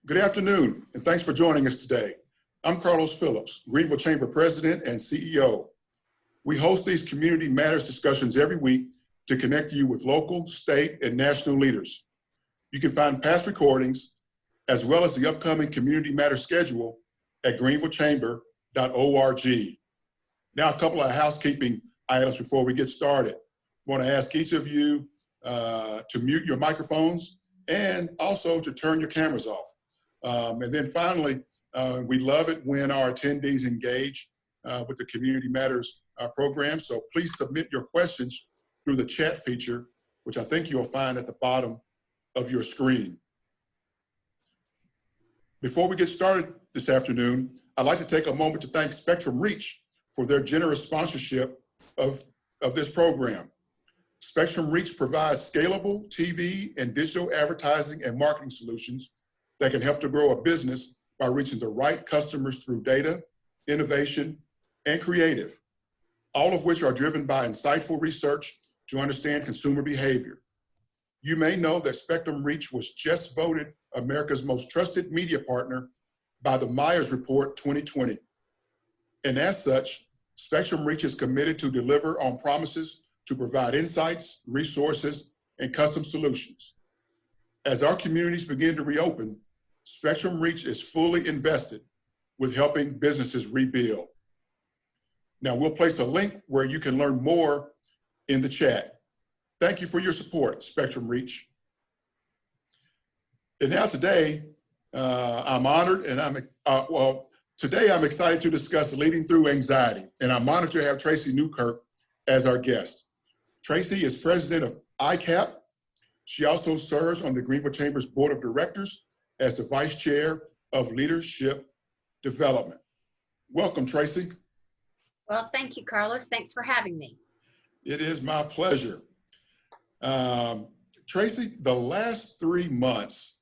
Good afternoon, and thanks for joining us today. I'm Carlos Phillips, Greenville Chamber President and CEO. We host these Community Matters discussions every week to connect you with local, state, and national leaders. You can find past recordings, as well as the upcoming Community Matters schedule at greenvillechamber.org. Now, a couple of housekeeping items before we get started. I want to ask each of you to mute your microphones and also to turn your cameras off. And then finally, we love it when our attendees engage with the Community Matters program. So please submit your questions through the chat feature, which I think you'll find at the bottom of your screen. Before we get started this afternoon, I'd like to take a moment to thank Spectrum Reach for their generous sponsorship of this program. Spectrum Reach provides scalable TV and digital advertising and marketing solutions that can help to grow a business by reaching the right customers through data, innovation, and creative, all of which are driven by insightful research to understand consumer behavior. You may know that Spectrum Reach was just voted America's most trusted media partner by the Myers Report 2020. And as such, Spectrum Reach is committed to deliver on promises to provide insights, resources, and custom solutions. As our communities begin to reopen, Spectrum Reach is fully invested with helping businesses rebuild. Now, we'll place a link where you can learn more in the chat. Thank you for your support, Spectrum Reach. And now today, I'm honored and today I'm excited to discuss leading through anxiety. And I'm honored to have Traci Newkirk as our guest. Traci is president of ICAP. She also serves on the Greenville Chamber's Board of Directors as the Vice Chair of Leadership Development. Welcome, Traci. Well, thank you, Carlos. Thanks for having me. It is my pleasure. Traci, the last 3 months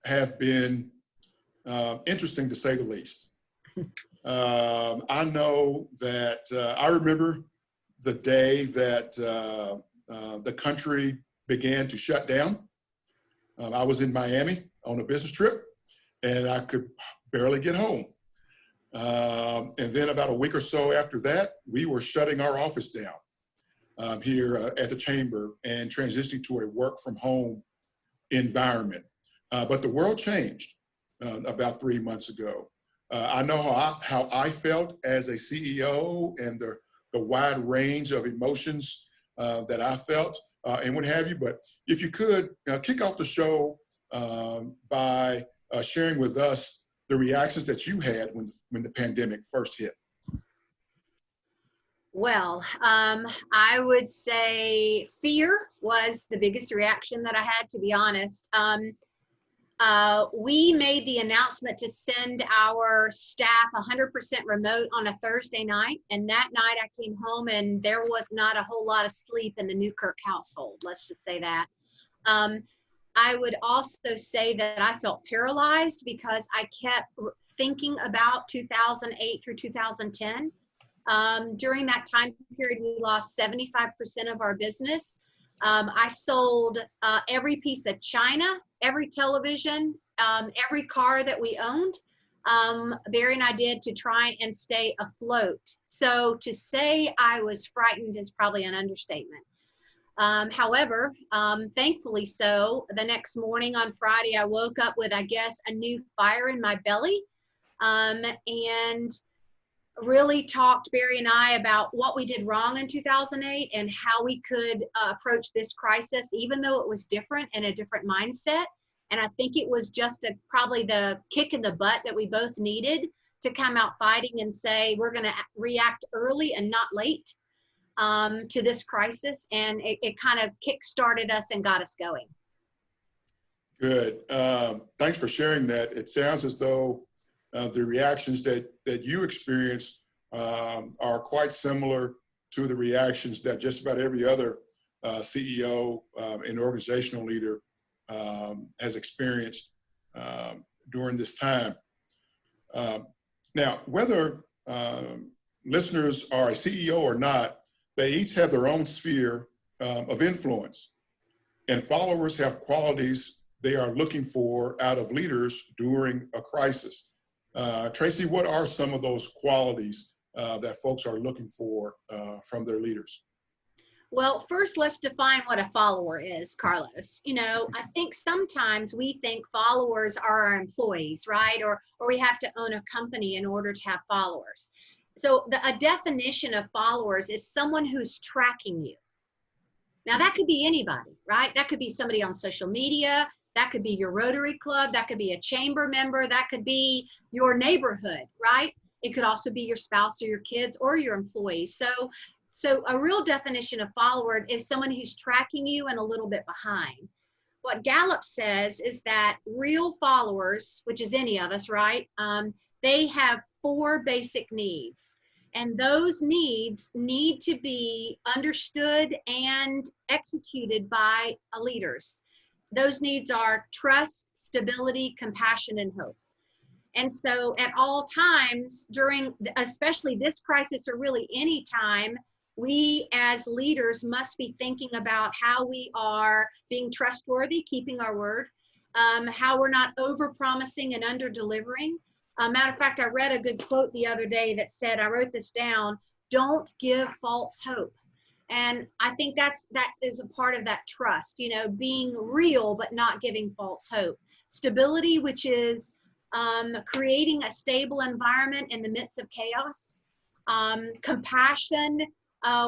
have been interesting to say the least. I know that I remember the day that the country began to shut down. I was in Miami on a business trip, and I could barely get home. And then about a week or so after that, we were shutting our office down here at the Chamber and transitioning to a work from home environment. But the world changed about 3 months ago. I know how I felt as a CEO and the wide range of emotions that I felt and what have you. But if you could kick off the show by sharing with us the reactions that you had when the pandemic first hit. Well, I would say fear was the biggest reaction that I had, to be honest. We made the announcement to send our staff 100% remote on a Thursday night. And that night I came home and there was not a whole lot of sleep in the Newkirk household. Let's just say that. I would also say that I felt paralyzed because I kept thinking about 2008 through 2010. During that time period, we lost 75% of our business. I sold every piece of china, every television, every car that we owned. Barry and I did to try and stay afloat. So to say I was frightened is probably an understatement. However, thankfully so, the next morning on Friday, I woke up with, I guess, a new fire in my belly, and really talked, Barry and I, about what we did wrong in 2008 and how we could approach this crisis, even though it was different and a different mindset. And I think it was just probably the kick in the butt that we both needed to come out fighting and say, we're going to react early and not late to this crisis. And it kind of kick-started us and got us going. Good. Thanks for sharing that. It sounds as though the reactions that you experienced are quite similar to the reactions that just about every other CEO and organizational leader has experienced during this time. Now, whether listeners are a CEO or not, they each have their own sphere of influence, and followers have qualities they are looking for out of leaders during a crisis. Traci, what are some of those qualities that folks are looking for from their leaders? Well, first, let's define what a follower is, Carlos. I think sometimes we think followers are our employees, right? Or we have to own a company in order to have followers. So a definition of followers is someone who's tracking you. Now, that could be anybody, right? That could be somebody on social media. That could be your Rotary Club. That could be a chamber member. That could be your neighborhood, right? It could also be your spouse or your kids or your employees. So a real definition of follower is someone who's tracking you and a little bit behind. What Gallup says is that real followers, which is any of us, right? They have 4 basic needs. And those needs need to be understood and executed by leaders. Those needs are trust, stability, compassion, and hope. And so at all times during, especially this crisis or really any time, we as leaders must be thinking about how we are being trustworthy, keeping our word, how we're not over-promising and under-delivering. Matter of fact, I read a good quote the other day that said, I wrote this down, don't give false hope. And I think that is a part of that trust, being real but not giving false hope. Stability, which is creating a stable environment in the midst of chaos. Compassion,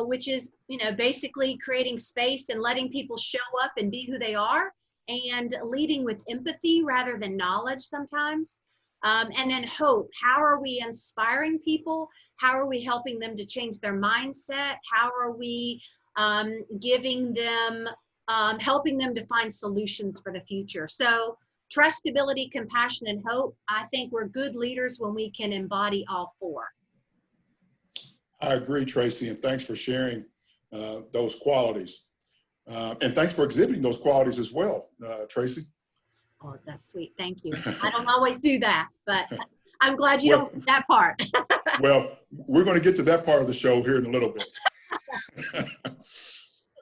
which is, basically creating space and letting people show up and be who they are, and leading with empathy rather than knowledge sometimes. And then hope. How are we inspiring people? How are we helping them to change their mindset? How are we giving them, helping them to find solutions for the future? So trust, stability, compassion, and hope. I think we're good leaders when we can embody all 4. I agree, Traci, and thanks for sharing those qualities. And thanks for exhibiting those qualities as well, Traci. Oh, that's sweet. Thank you. I don't always do that, but I'm glad you don't see that part. Well, we're going to get to that part of the show here in a little bit.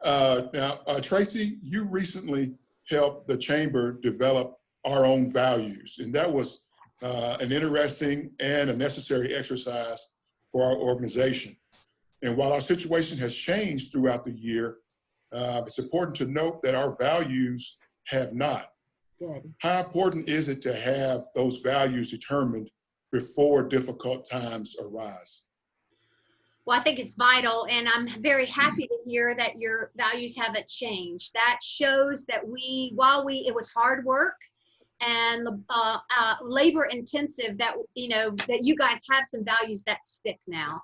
Now, Traci, you recently helped the Chamber develop our own values, and that was an interesting and a necessary exercise for our organization. And while our situation has changed throughout the year, it's important to note that our values have not. Good. How important is it to have those values determined before difficult times arise? Well, I think it's vital, and I'm very happy to hear that your values haven't changed. That shows that it was hard work and labor intensive, that that you guys have some values that stick now.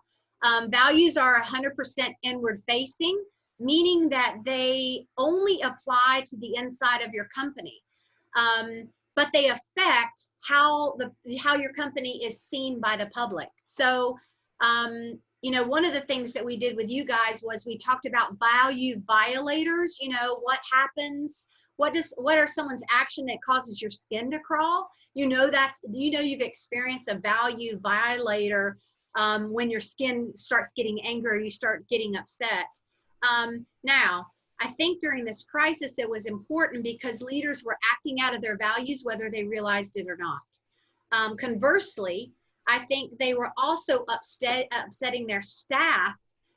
Values are 100% inward facing, meaning that they only apply to the inside of your company. But they affect how your company is seen by the public. So, one of the things that we did with you guys was we talked about value violators. What happens? What are someone's action that causes your skin to crawl? You've experienced a value violator when your skin starts getting angry, you start getting upset. Now, I think during this crisis, it was important because leaders were acting out of their values, whether they realized it or not. Conversely, I think they were also upsetting their staff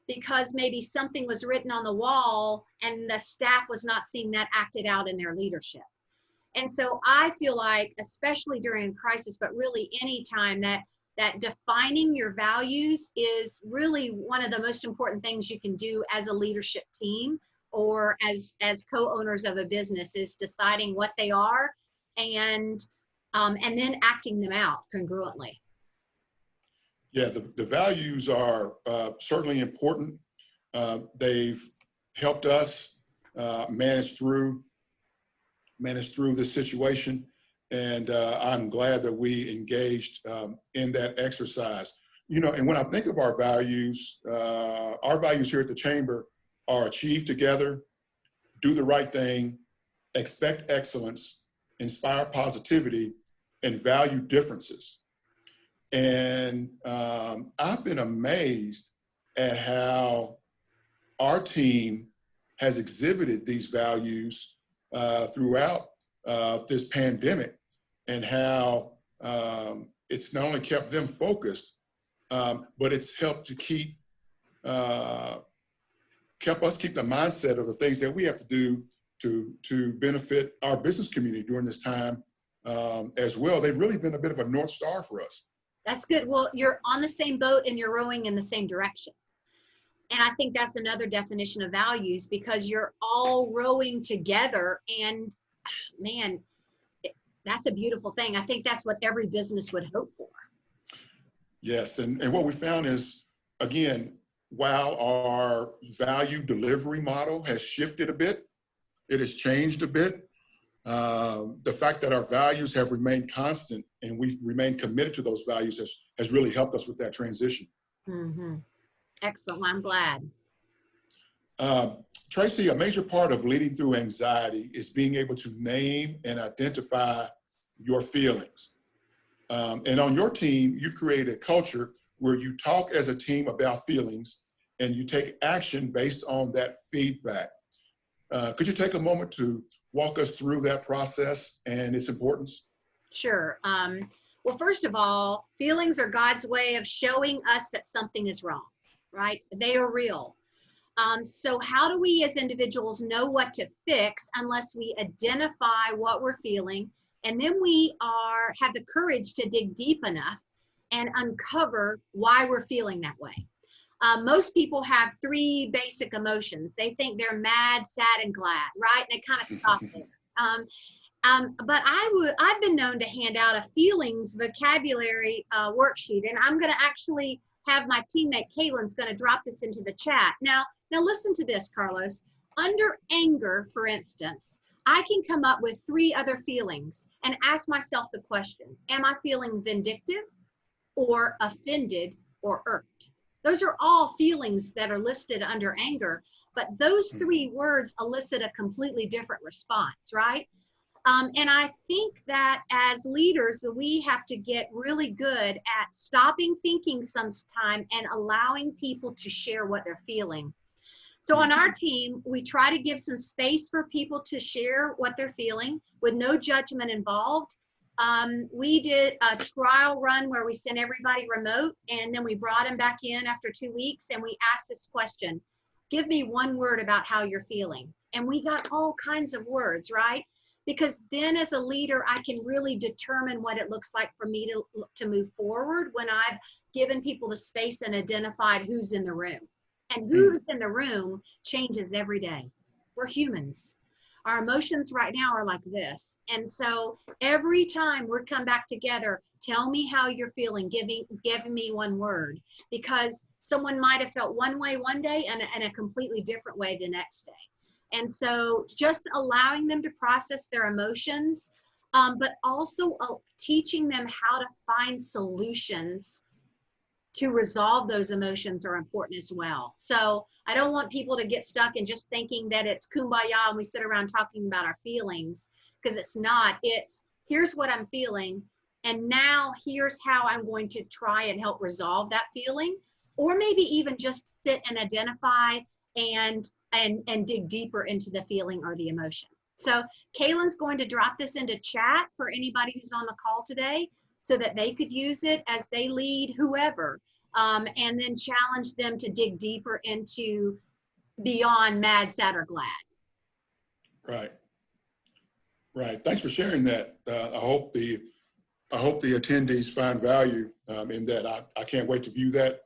because maybe something was written on the wall and the staff was not seeing that acted out in their leadership. And so I feel like, especially during a crisis, but really any time, that defining your values is really one of the most important things you can do as a leadership team or as co-owners of a business, is deciding what they are and then acting them out congruently. Yeah, the values are certainly important. They've helped us manage through this situation, and I'm glad that we engaged in that exercise. And when I think of our values here at the Chamber are achieve together, do the right thing, expect excellence, inspire positivity, and value differences. And I've been amazed at how our team has exhibited these values throughout this pandemic and how it's not only kept them focused, but it's helped to kept us keep the mindset of the things that we have to do to benefit our business community during this time as well. They've really been a bit of a North Star for us. That's good. Well, you're on the same boat and you're rowing in the same direction. And I think that's another definition of values, because you're all rowing together, and man, that's a beautiful thing. I think that's what every business would hope for. Yes, and what we found is, again, while our value delivery model has shifted a bit, it has changed a bit. The fact that our values have remained constant and we've remained committed to those values has really helped us with that transition. Mm-hmm. Excellent. Well, I'm glad. Traci, a major part of leading through anxiety is being able to name and identify your feelings. And on your team, you've created a culture where you talk as a team about feelings and you take action based on that feedback. Could you take a moment to walk us through that process and its importance? Sure. Well, first of all, feelings are God's way of showing us that something is wrong, right? They are real. So how do we as individuals know what to fix unless we identify what we're feeling, and then we have the courage to dig deep enough and uncover why we're feeling that way. Most people have three basic emotions. They think they're mad, sad, and glad, right? And they kind of stop there. But I've been known to hand out a feelings vocabulary worksheet, and I'm going to actually have my teammate Kaylin's going to drop this into the chat. Now listen to this, Carlos. Under anger, for instance, I can come up with 3 other feelings and ask myself the question: am I feeling vindictive, or offended, or irked? Those are all feelings that are listed under anger, but those 3 words elicit a completely different response, right? And I think that as leaders, we have to get really good at stopping thinking sometime and allowing people to share what they're feeling. So on our team, we try to give some space for people to share what they're feeling with no judgment involved. We did a trial run where we sent everybody remote, and then we brought them back in after 2 weeks, and we asked this question: give me 1 word about how you're feeling. And we got all kinds of words, right? Because then as a leader, I can really determine what it looks like for me to move forward when I've given people the space and identified who's in the room. And who's in the room changes every day. We're humans. Our emotions right now are like this. And so every time we come back together, tell me how you're feeling, giving me 1 word, because someone might have felt one way one day and a completely different way the next day. And so just allowing them to process their emotions, but also teaching them how to find solutions to resolve those emotions are important as well. So I don't want people to get stuck in just thinking that it's kumbaya and we sit around talking about our feelings, because it's not. It's, here's what I'm feeling, and now here's how I'm going to try and help resolve that feeling, or maybe even just sit and identify and dig deeper into the feeling or the emotion. So Kaylin's going to drop this into chat for anybody who's on the call today, so that they could use it as they lead whoever, and then challenge them to dig deeper into beyond mad, sad, or glad. Right. Thanks for sharing that. I hope the attendees find value in that. I can't wait to view that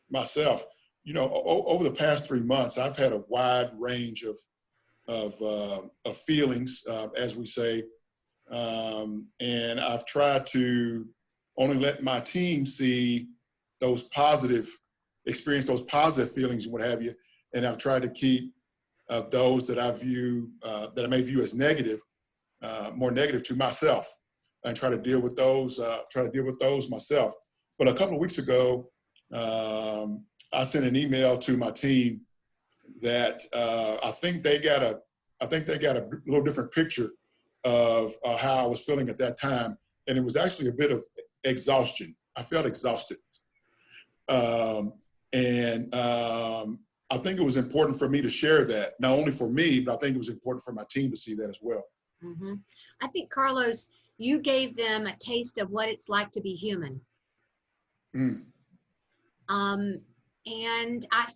myself. You know, over the past 3 months, I've had a wide range of feelings, as we say. And I've tried to only let my team see experience those positive feelings and what have you. And I've tried to keep those that I may view as negative, more negative to myself, and try to deal with those myself. But a couple of weeks ago, I sent an email to my team that I think they got a little different picture of how I was feeling at that time. And it was actually a bit of exhaustion. I felt exhausted. I think it was important for me to share that, not only for me, but I think it was important for my team to see that as well. I think, Carlos, you gave them a taste of what it's like to be human. Mm. And I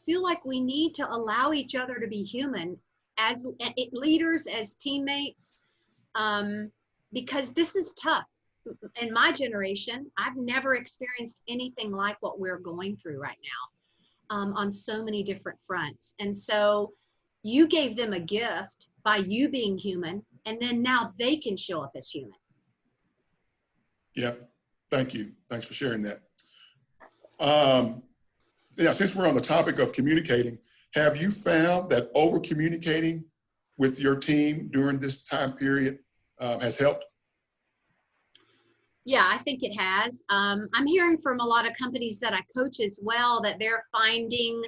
feel like we need to allow each other to be human as leaders, as teammates, because this is tough. In my generation, I've never experienced anything like what we're going through right now, on so many different fronts. And so you gave them a gift by you being human, and then now they can show up as human. Yeah, thank you. Thanks for sharing that. Yeah, since we're on the topic of communicating, have you found that over communicating with your team during this time period has helped? Yeah, I think it has. I'm hearing from a lot of companies that I coach as well that they're finding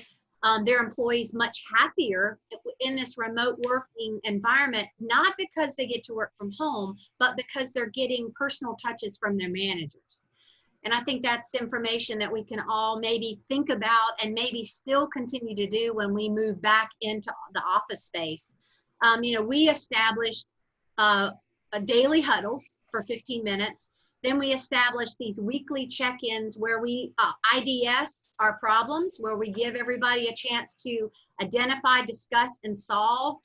their employees much happier in this remote working environment, not because they get to work from home, but because they're getting personal touches from their managers. And I think that's information that we can all maybe think about and maybe still continue to do when we move back into the office space. We established daily huddles for 15 minutes. Then we established these weekly check-ins where we IDS our problems, where we give everybody a chance to identify, discuss, and solve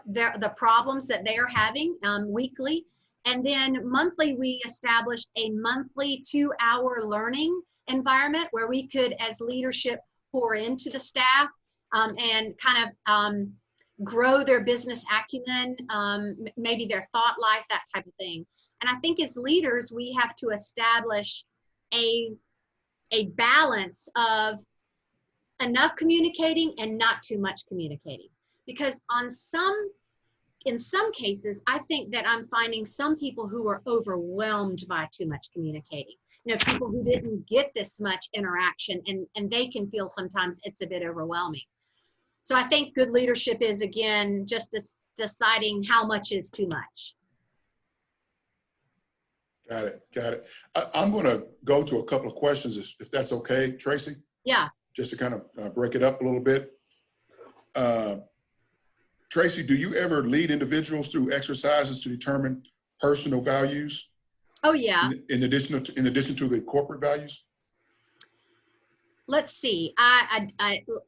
the problems that they are having weekly. And then monthly, we established a monthly 2-hour learning environment where we could, as leadership, pour into the staff and kind of grow their business acumen, maybe their thought life, that type of thing. And I think as leaders, we have to establish a balance of enough communicating and not too much communicating. Because in some cases, I think that I'm finding some people who are overwhelmed by too much communicating. People who didn't get this much interaction, and they can feel sometimes it's a bit overwhelming. So I think good leadership is, again, just deciding how much is too much. Got it. I'm going to go to a couple of questions, if that's okay, Traci? Yeah. Just to kind of break it up a little bit. Traci, do you ever lead individuals through exercises to determine personal values? Oh, yeah. In addition to the corporate values? Let's see.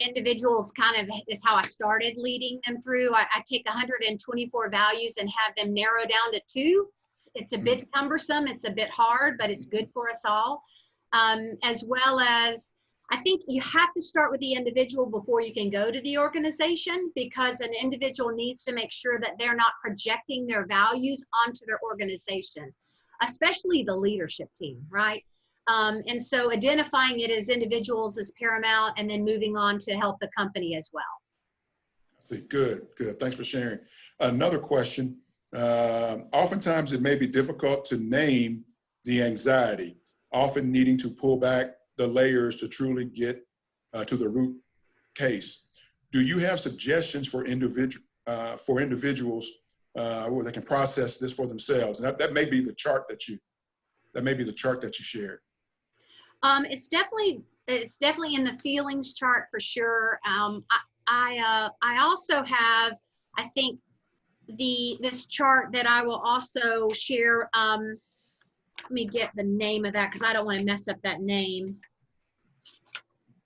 Individuals kind of is how I started leading them through. I take 124 values and have them narrow down to 2. It's a bit cumbersome. It's a bit hard, but it's good for us all. As well as, I think you have to start with the individual before you can go to the organization, because an individual needs to make sure that they're not projecting their values onto their organization, especially the leadership team, right? And so identifying it as individuals is paramount, and then moving on to help the company as well. I see. Good. Thanks for sharing. Another question. Oftentimes it may be difficult to name the anxiety, often needing to pull back the layers to truly get to the root case. Do you have suggestions for individuals where they can process this for themselves? And that may be the chart that you shared. It's definitely in the feelings chart for sure. I also have, I think, this chart that I will also share. Let me get the name of that because I don't want to mess up that name.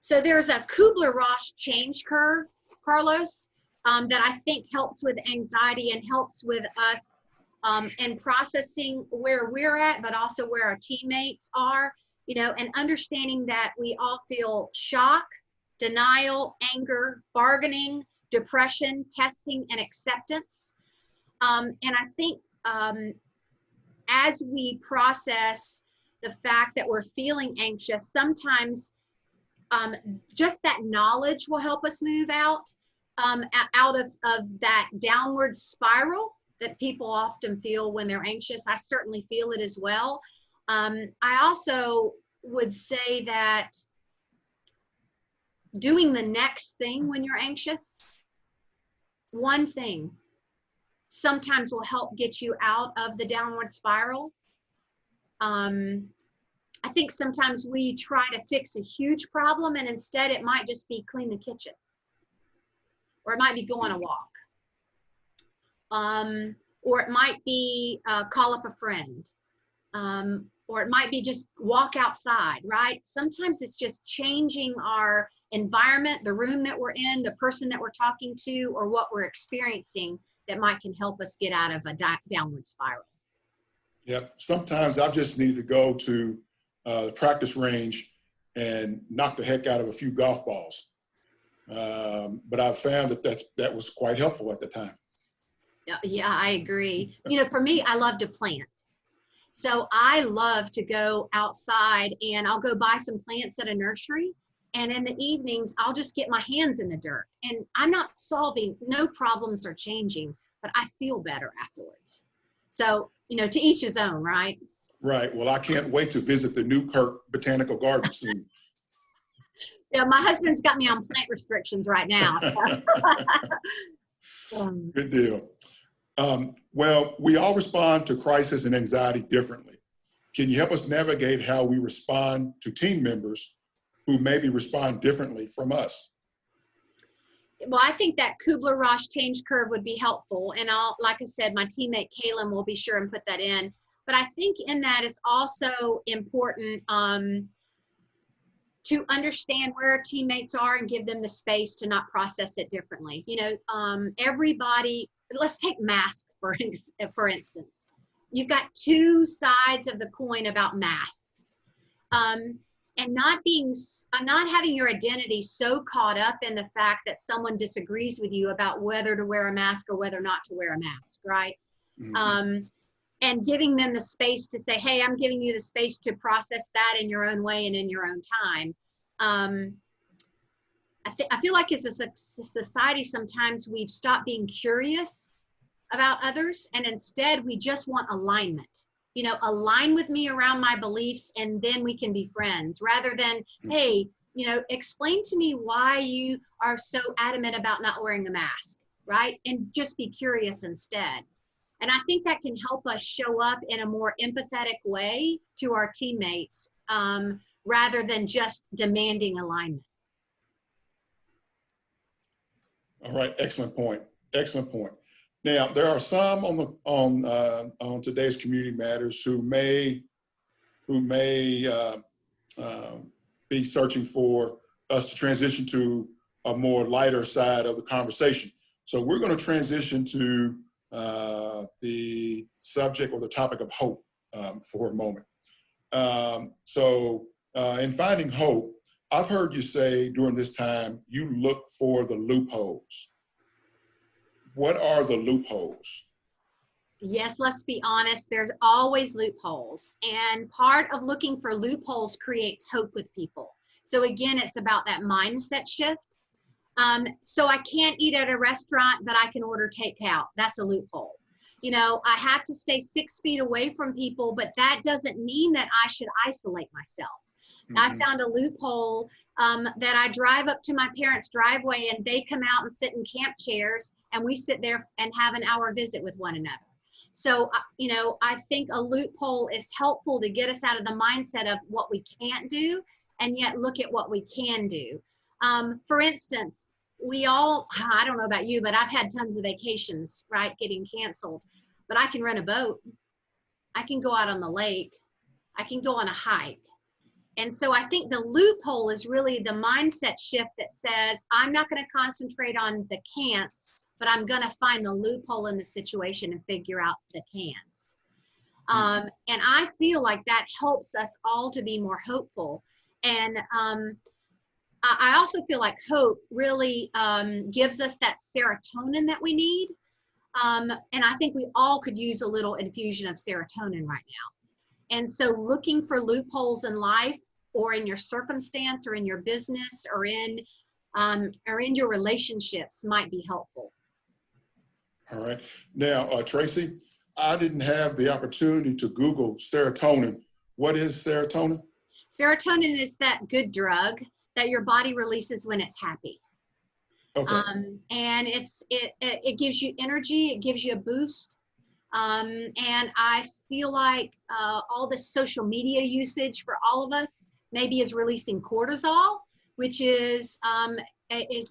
So there's a Kubler-Ross change curve, Carlos, that I think helps with anxiety and helps with us and processing where we're at, but also where our teammates are, and understanding that we all feel shock, denial, anger, bargaining, depression, testing, and acceptance. And I think as we process the fact that we're feeling anxious, sometimes just that knowledge will help us move out of that downward spiral that people often feel when they're anxious. I certainly feel it as well. I also would say that doing the next thing when you're anxious, one thing, sometimes will help get you out of the downward spiral. I think sometimes we try to fix a huge problem, and instead it might just be clean the kitchen, or it might be go on a walk. or it might be call up a friend, or it might be just walk outside, right? Sometimes it's just changing our environment, the room that we're in, the person that we're talking to, or what we're experiencing that can help us get out of a downward spiral. Yep. Sometimes I've just needed to go to the practice range and knock the heck out of a few golf balls. But I've found that was quite helpful at the time. Yeah, I agree. For me, I love to plant. So I love to go outside and I'll go buy some plants at a nursery. And in the evenings, I'll just get my hands in the dirt. And I'm not solving, no problems are changing, but I feel better afterwards. So, to each his own, right? Right. Well, I can't wait to visit the Newkirk Botanical Garden soon. Yeah, my husband's got me on plant restrictions right now. So. Good deal. Well, we all respond to crisis and anxiety differently. Can you help us navigate how we respond to team members who maybe respond differently from us? Well, I think that Kubler-Ross change curve would be helpful. And like I said, my teammate Kaylin will be sure and put that in. But I think in that it's also important to understand where our teammates are and give them the space to not process it differently. Everybody, let's take masks for instance. You've got two sides of the coin about masks. And not having your identity so caught up in the fact that someone disagrees with you about whether to wear a mask or whether not to wear a mask, right? Mm-hmm. And giving them the space to say, hey, I'm giving you the space to process that in your own way and in your own time. I feel like as a society, sometimes we've stopped being curious about others, and instead we just want alignment. Align with me around my beliefs, and then we can be friends, rather than, hey, explain to me why you are so adamant about not wearing a mask, right? And just be curious instead. And I think that can help us show up in a more empathetic way to our teammates, rather than just demanding alignment. All right, excellent point. Excellent point. Now, there are some on today's Community Matters who may be searching for us to transition to a more lighter side of the conversation. So we're going to transition to the subject or the topic of hope for a moment. In finding hope, I've heard you say during this time, you look for the loopholes. What are the loopholes? Yes, let's be honest, there's always loopholes. And part of looking for loopholes creates hope with people. So again, it's about that mindset shift. So I can't eat at a restaurant, but I can order takeout. That's a loophole. I have to stay 6 feet away from people, but that doesn't mean that I should isolate myself. Mm-hmm. I found a loophole that I drive up to my parents' driveway and they come out and sit in camp chairs and we sit there and have an hour visit with one another. So, I think a loophole is helpful to get us out of the mindset of what we can't do and yet look at what we can do. For instance, I don't know about you, but I've had tons of vacations, right, getting canceled, but I can rent a boat. I can go out on the lake. I can go on a hike. And so I think the loophole is really the mindset shift that says, I'm not going to concentrate on the can'ts, but I'm going to find the loophole in the situation and figure out the can'ts. And I feel like that helps us all to be more hopeful. And I also feel like hope really gives us that serotonin that we need. And I think we all could use a little infusion of serotonin right now. And so looking for loopholes in life or in your circumstance or in your business or in your relationships might be helpful. All right. Now, Traci, I didn't have the opportunity to Google serotonin. What is serotonin? Serotonin is that good drug that your body releases when it's happy. Okay. And it gives you energy, it gives you a boost. And I feel like all the social media usage for all of us maybe is releasing cortisol, which is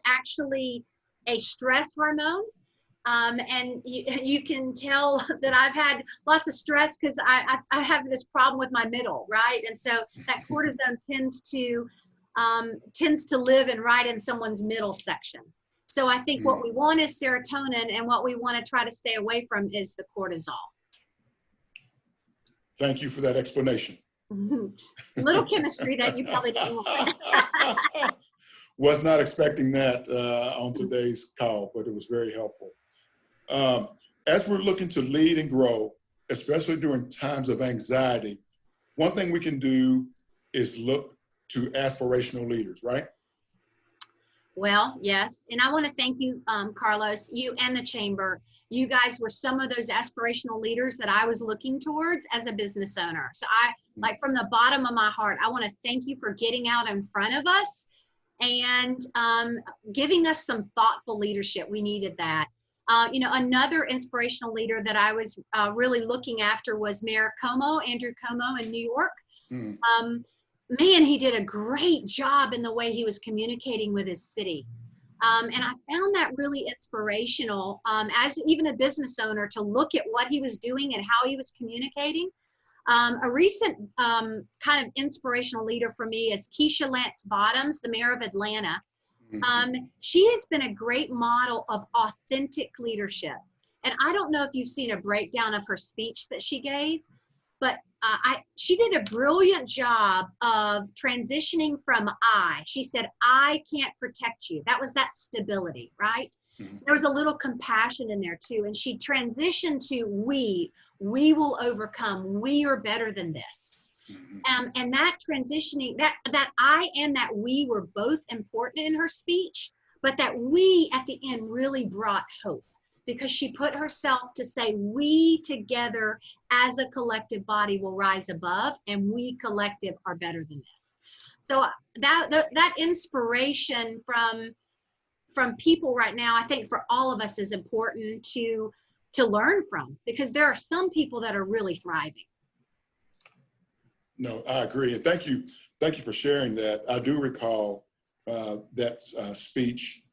actually a stress hormone. And you can tell that I've had lots of stress because I have this problem with my middle, right? And so that cortisone tends to live and right in someone's middle section. So I think what we want is serotonin, and what we want to try to stay away from is the cortisol. Thank you for that explanation. Little chemistry that you probably didn't want. Was not expecting that on today's call, but it was very helpful. As we're looking to lead and grow, especially during times of anxiety, one thing we can do is look to aspirational leaders, right? Well, yes. And I want to thank you, Carlos, you and the Chamber. You guys were some of those aspirational leaders that I was looking towards as a business owner. So like from the bottom of my heart, I want to thank you for getting out in front of us and giving us some thoughtful leadership. We needed that. Another inspirational leader that I was really looking after was Mayor Andrew Cuomo in New York. Man, he did a great job in the way he was communicating with his city. And I found that really inspirational as even a business owner to look at what he was doing and how he was communicating. A recent kind of inspirational leader for me is Keisha Lance Bottoms, the mayor of Atlanta. She has been a great model of authentic leadership. And I don't know if you've seen a breakdown of her speech that she gave, but she did a brilliant job of transitioning from I. She said, I can't protect you. That was that stability, right? There was a little compassion in there too. And she transitioned to we will overcome. We are better than this. And that transitioning, that I and that we were both important in her speech, but that we at the end really brought hope, because she put herself to say, we together as a collective body will rise above, and we collective are better than this. So that inspiration from people right now, I think for all of us is important to learn from, because there are some people that are really thriving. No, I agree. And thank you for sharing that. I do recall that speech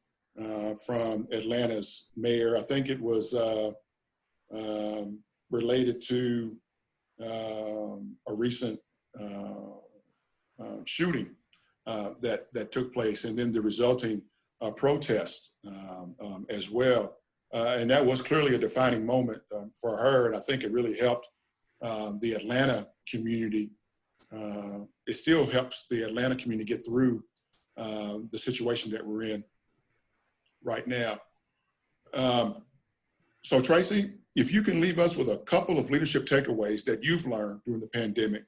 from Atlanta's mayor. I think it was related to a recent shooting that took place, and then the resulting protest as well. And that was clearly a defining moment for her, and I think it really helped the Atlanta community. It still helps the Atlanta community get through the situation that we're in right now. So Traci, if you can leave us with a couple of leadership takeaways that you've learned during the pandemic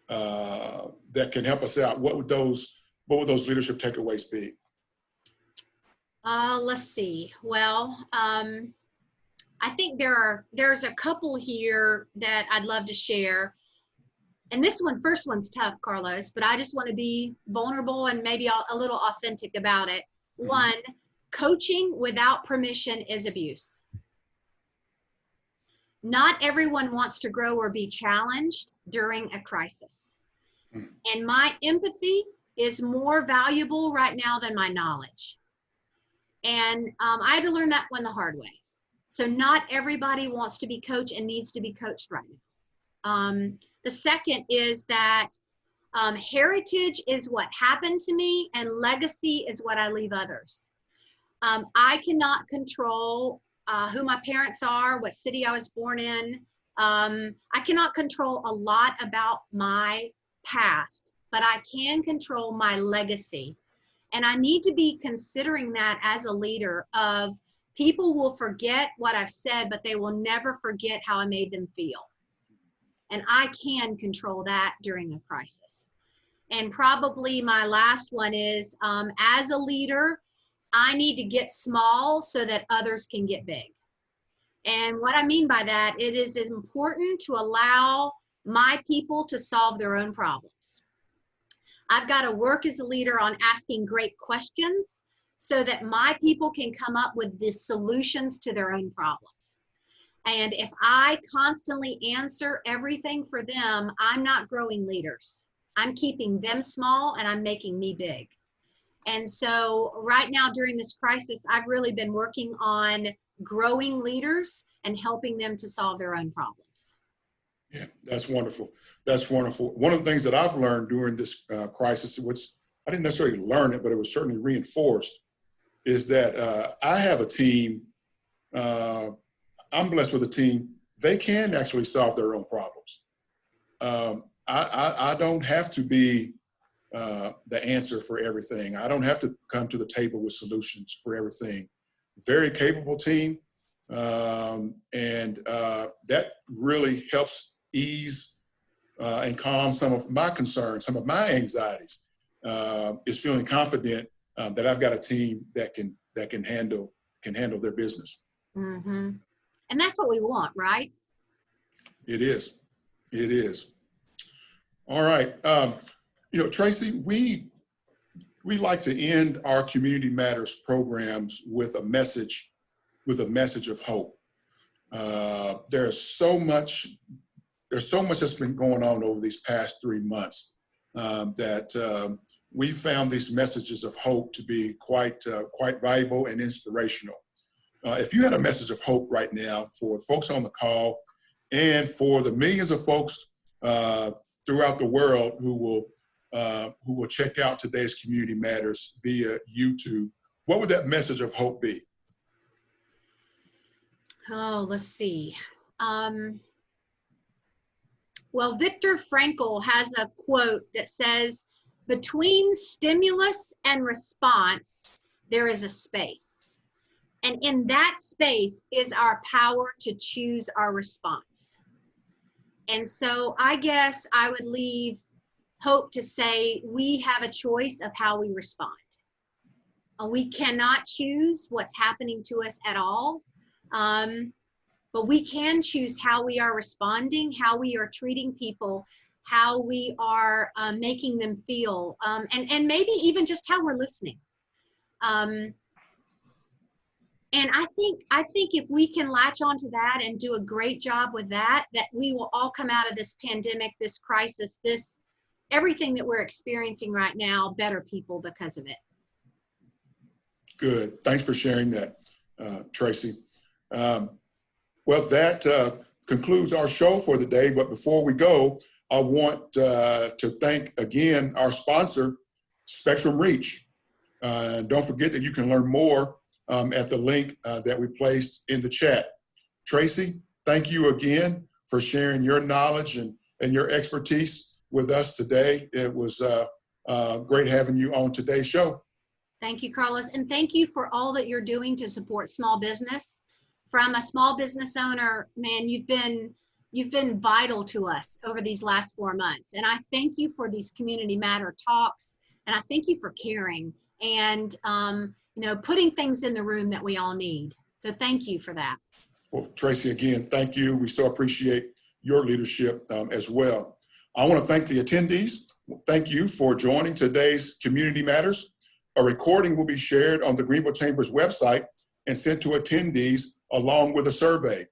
that can help us out, what would those leadership takeaways be? Let's see. Well, I think there's a couple here that I'd love to share. And this first one's tough, Carlos, but I just want to be vulnerable and maybe a little authentic about it. One, coaching without permission is abuse. Not everyone wants to grow or be challenged during a crisis. And my empathy is more valuable right now than my knowledge. And I had to learn that one the hard way. So not everybody wants to be coached and needs to be coached right now. The second is that heritage is what happened to me, and legacy is what I leave others. I cannot control who my parents are, what city I was born in. I cannot control a lot about my past, but I can control my legacy. And I need to be considering that as a leader of people will forget what I've said, but they will never forget how I made them feel. And I can control that during a crisis. And probably my last one is, as a leader, I need to get small so that others can get big. And what I mean by that, it is important to allow my people to solve their own problems. I've got to work as a leader on asking great questions so that my people can come up with the solutions to their own problems. And if I constantly answer everything for them, I'm not growing leaders. I'm keeping them small and I'm making me big. And so right now during this crisis, I've really been working on growing leaders and helping them to solve their own problems. Yeah, that's wonderful. That's wonderful. One of the things that I've learned during this crisis, which I didn't necessarily learn it, but it was certainly reinforced, is that I have a team. I'm blessed with a team. They can actually solve their own problems. I don't have to be the answer for everything. I don't have to come to the table with solutions for everything. Very capable team. And that really helps ease and calm some of my concerns, some of my anxieties, is feeling confident that I've got a team that can handle their business. Mm-hmm. And that's what we want, right? It is. It is. All right. Traci, we like to end our Community Matters programs with a message of hope. There's so much that's been going on over these past 3 months that we found these messages of hope to be quite valuable and inspirational. If you had a message of hope right now for folks on the call and for the millions of folks throughout the world who will check out today's Community Matters via YouTube, what would that message of hope be? Oh, let's see. Well, Viktor Frankl has a quote that says, "Between stimulus and response, there is a space. And in that space is our power to choose our response." And so I guess I would leave hope to say we have a choice of how we respond. We cannot choose what's happening to us at all. But we can choose how we are responding, how we are treating people, how we are making them feel, and maybe even just how we're listening. And I think if we can latch onto that and do a great job with that we will all come out of this pandemic, this crisis, this everything that we're experiencing right now, better people because of it. Good. Thanks for sharing that, Traci. Well, that concludes our show for the day. But before we go, I want to thank again our sponsor, Spectrum Reach. Don't forget that you can learn more at the link that we placed in the chat. Traci, thank you again for sharing your knowledge and your expertise with us today. It was great having you on today's show. Thank you, Carlos. And thank you for all that you're doing to support small business. From a small business owner, man, you've been vital to us over these last 4 months. And I thank you for these Community Matter talks. And I thank you for caring and, putting things in the room that we all need. So thank you for that. Well, Traci, again, thank you. We so appreciate your leadership as well. I want to thank the attendees. Thank you for joining today's Community Matters. A recording will be shared on the Greenville Chamber's website and sent to attendees along with a survey.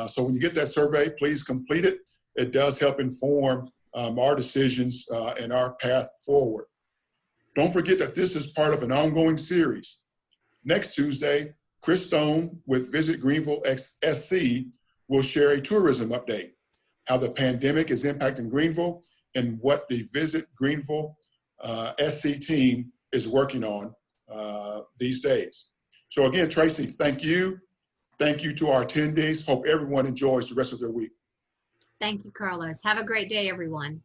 So when you get that survey, please complete it. It does help inform our decisions and our path forward. Don't forget that this is part of an ongoing series. Next Tuesday, Chris Stone with Visit Greenville SC will share a tourism update, how the pandemic is impacting Greenville and what the Visit Greenville SC team is working on these days. So again, Traci, thank you. Thank you to our attendees. Hope everyone enjoys the rest of their week. Thank you, Carlos. Have a great day, everyone.